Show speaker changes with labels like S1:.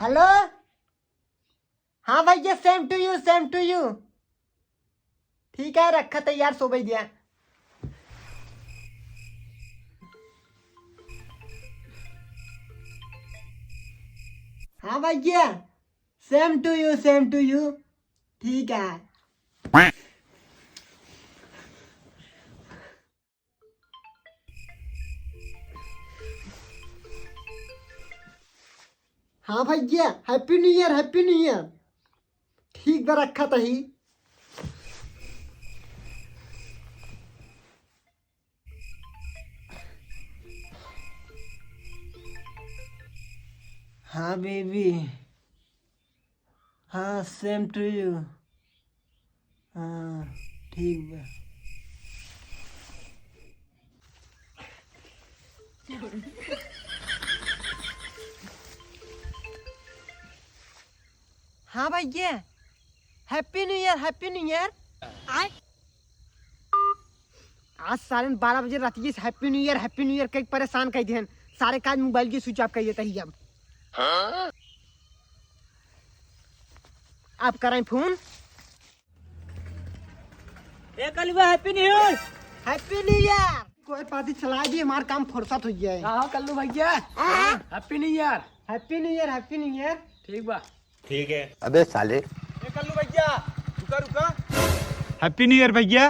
S1: Hello. हाँ भैया, same to you, same to you. ठीक है, रखा तैयार, सो भाई दिया। हाँ भैया, same to you, same to you. ठीक है। हाँ भैया, happy new year, happy new year. ठीक बा, रखा तही। हाँ बेबी, हाँ सेम टू यू। हाँ ठीक बा। हाँ भैया, happy new year, happy new year. आज साढ़े 12 बजे रात की happy new year, happy new year कई परेशान कर दिए। सारे काज मोबाइल की स्विच ऑफ कर देता ही। अब आप करें phone.
S2: Kalua happy new year.
S1: Happy new year. कोई पार्टी चला दी, हमारा काम फुर्सत हो गया है।
S2: हाँ कल्लू भैया, happy new year.
S1: Happy new year, happy new year.
S2: ठीक बा।
S3: ठीक है।
S4: अबे साले।
S3: कल्लू भैया, रुका रुका। हैप्पी न्यू ईयर भैया।